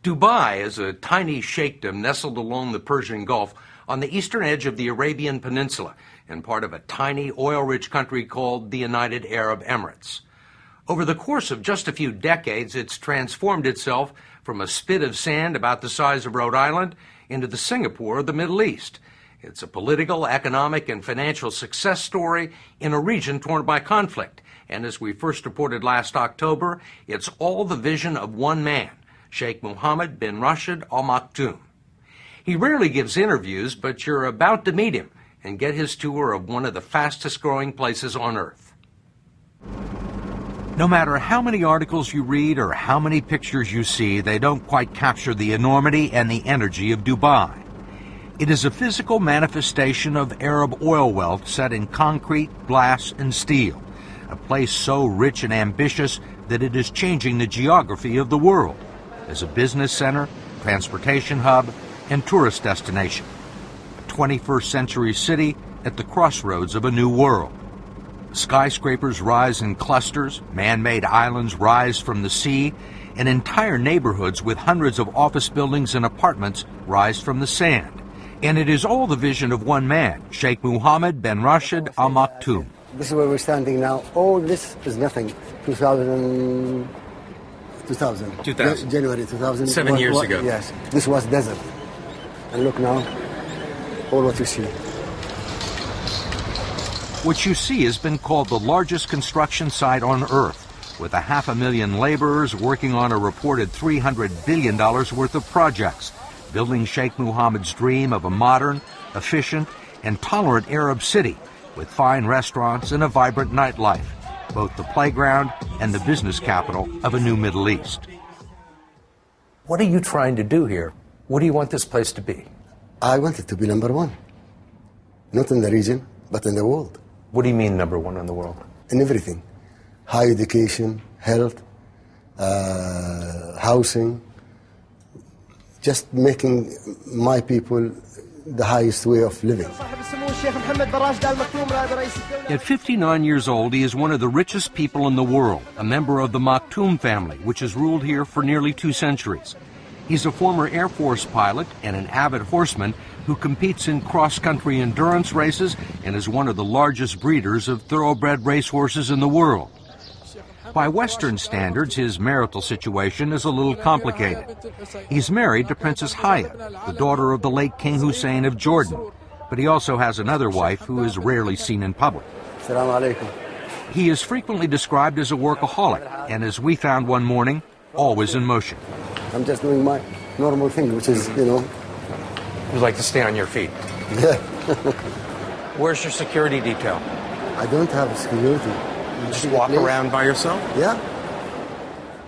Dubai is a tiny sheikhdom nestled along the Persian Gulf on the eastern edge of the Arabian Peninsula and part of a tiny oil-rich country called the United Arab Emirates. Over the course of just a few decades, it's transformed itself from a spit of sand about the size of Rhode Island into the Singapore of the Middle East. It's a political, economic, and financial success story in a region torn by conflict. And as we first reported last October, it's all the vision of one man, Sheikh Mohammed bin Rashid Al Maktoum. He rarely gives interviews, but you're about to meet him and get his tour of one of the fastest growing places on earth. No matter how many articles you read or how many pictures you see, they don't quite capture the enormity and the energy of Dubai. It is a physical manifestation of Arab oil wealth set in concrete, glass, and steel, a place so rich and ambitious that it is changing the geography of the world as a business center, transportation hub, and tourist destination. A 21st century city at the crossroads of a new world. Skyscrapers rise in clusters, man-made islands rise from the sea, and entire neighborhoods with hundreds of office buildings and apartments rise from the sand. And it is all the vision of one man, Sheikh Mohammed bin Rashid Al Maktoum. This is where we're standing now. All this is nothing. 2000. January 2000. 7 years ago. Yes. This was desert. And look now, all what you see. What you see has been called the largest construction site on Earth, with 500,000 laborers working on a reported $300 billion worth of projects, building Sheikh Mohammed's dream of a modern, efficient, and tolerant Arab city with fine restaurants and a vibrant nightlife, both the playground and the business capital of a new Middle East. What are you trying to do here? What do you want this place to be? I want it to be number one. Not in the region, but in the world. What do you mean number one in the world? In everything. High education, health, housing, just making my people the highest way of living. At 59 years old, he is one of the richest people in the world, a member of the Maktoum family, which has ruled here for nearly 2 centuries. He's a former Air Force pilot and an avid horseman who competes in cross-country endurance races and is one of the largest breeders of thoroughbred racehorses in the world. By Western standards, his marital situation is a little complicated. He's married to Princess Hayat, the daughter of the late King Hussein of Jordan, but he also has another wife who is rarely seen in public. Assalamu alaikum. He is frequently described as a workaholic, and as we found one morning, always in motion. I'm just doing my normal thing, which is, you like to stay on your feet. Yeah. Where's your security detail? I don't have security. You just walk around by yourself? Yeah.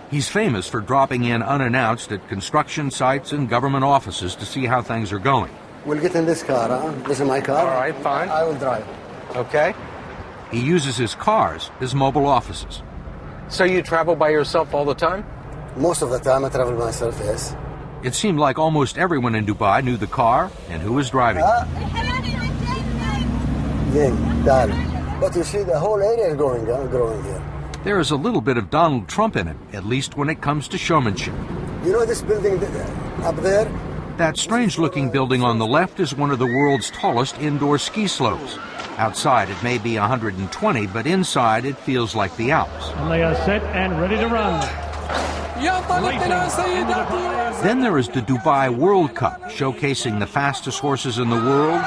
He's famous for dropping in unannounced at construction sites and government offices to see how things are going. We'll get in this car, huh? This is my car. All right, fine. I will drive. Okay. He uses his cars as mobile offices. So you travel by yourself all the time? Most of the time I travel myself, yes. It seemed like almost everyone in Dubai knew the car and who was driving. But you see, the whole area is growing here. There is a little bit of Donald Trump in it, at least when it comes to showmanship. You know this building up there? That strange-looking building on the left is one of the world's tallest indoor ski slopes. Outside it may be 120, but inside it feels like the Alps. And they are set and ready to run. Then there is the Dubai World Cup, showcasing the fastest horses in the world,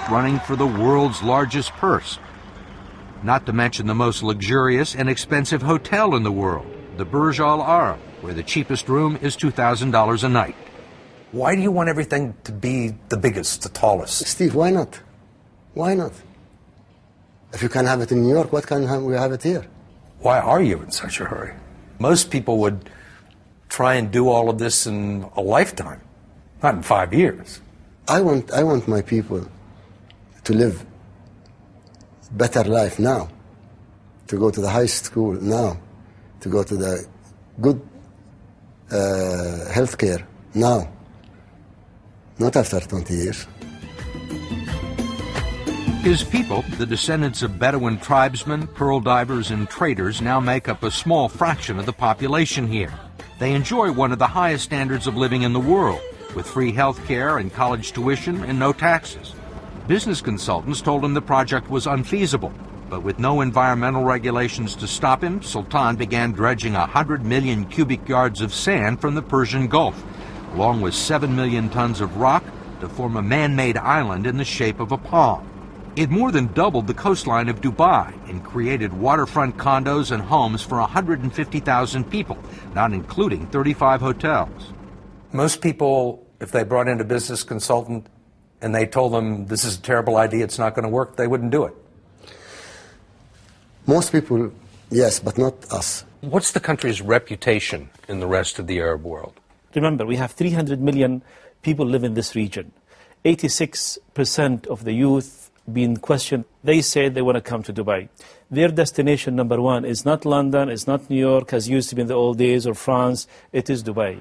running for the world's largest purse. Not to mention the most luxurious and expensive hotel in the world, the Burj Al Arab, where the cheapest room is $2,000 a night. Why do you want everything to be the biggest, the tallest? Steve, why not? Why not? If you can have it in New York, what can we have it here? Why are you in such a hurry? Most people would try and do all of this in a lifetime, not in 5 years. I want my people to live better life now, to go to the high school now, to go to the good health care now, not after 20 years. His people, the descendants of Bedouin tribesmen, pearl divers, and traders, now make up a small fraction of the population here. They enjoy one of the highest standards of living in the world, with free health care and college tuition and no taxes. Business consultants told him the project was unfeasible, but with no environmental regulations to stop him, Sultan began dredging 100 million cubic yards of sand from the Persian Gulf, along with 7 million tons of rock to form a man-made island in the shape of a palm. It more than doubled the coastline of Dubai and created waterfront condos and homes for 150,000 people, not including 35 hotels. Most people, if they brought in a business consultant and they told them this is a terrible idea, it's not going to work, they wouldn't do it. Most people, yes, but not us. What's the country's reputation in the rest of the Arab world? Remember, we have 300 million people live in this region. 86% of the youth being questioned, they say they want to come to Dubai. Their destination number one is not London, it's not New York, as used to be in the old days, or France, it is Dubai.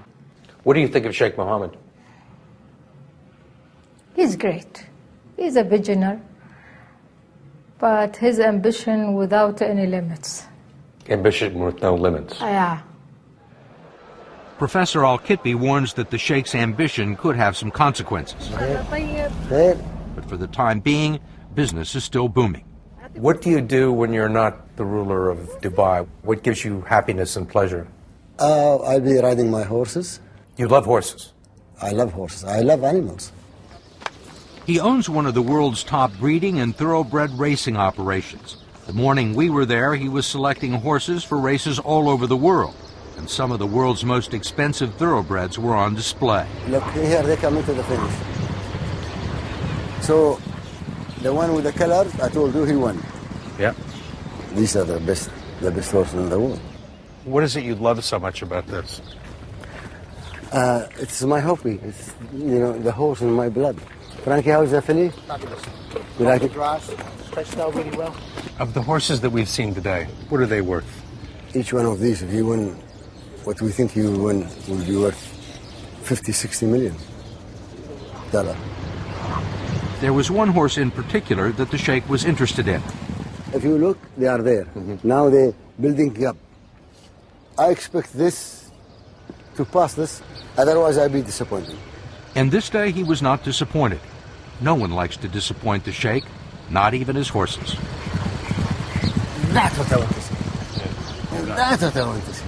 What do you think of Sheikh Mohammed? He's great. He's a visionary, but his ambition without any limits. Ambition with no limits. Yeah. Professor Al-Kitbi warns that the Sheikh's ambition could have some consequences. But for the time being, business is still booming. What do you do when you're not the ruler of Dubai? What gives you happiness and pleasure? I'll be riding my horses. You love horses. I love horses. I love animals. He owns one of the world's top breeding and thoroughbred racing operations. The morning we were there, he was selecting horses for races all over the world, and some of the world's most expensive thoroughbreds were on display. Look, here they come into the finish. So, the one with the color, I told you he won. Yeah. These are the best horses in the world. What is it you love so much about this? It's my hobby. It's, the horse in my blood. Frankie, how's the filly? Fabulous. You like it? Grass, stretched out really well. Of the horses that we've seen today, what are they worth? Each one of these, if you win what we think you will win, will be worth 50, 60 million $. There was one horse in particular that the Sheikh was interested in. If you look, they are there. Now they're building up. I expect this to pass this, otherwise I'll be disappointed. And this day he was not disappointed. No one likes to disappoint the Sheikh, not even his horses. That's what I want to see. That's what I want to see.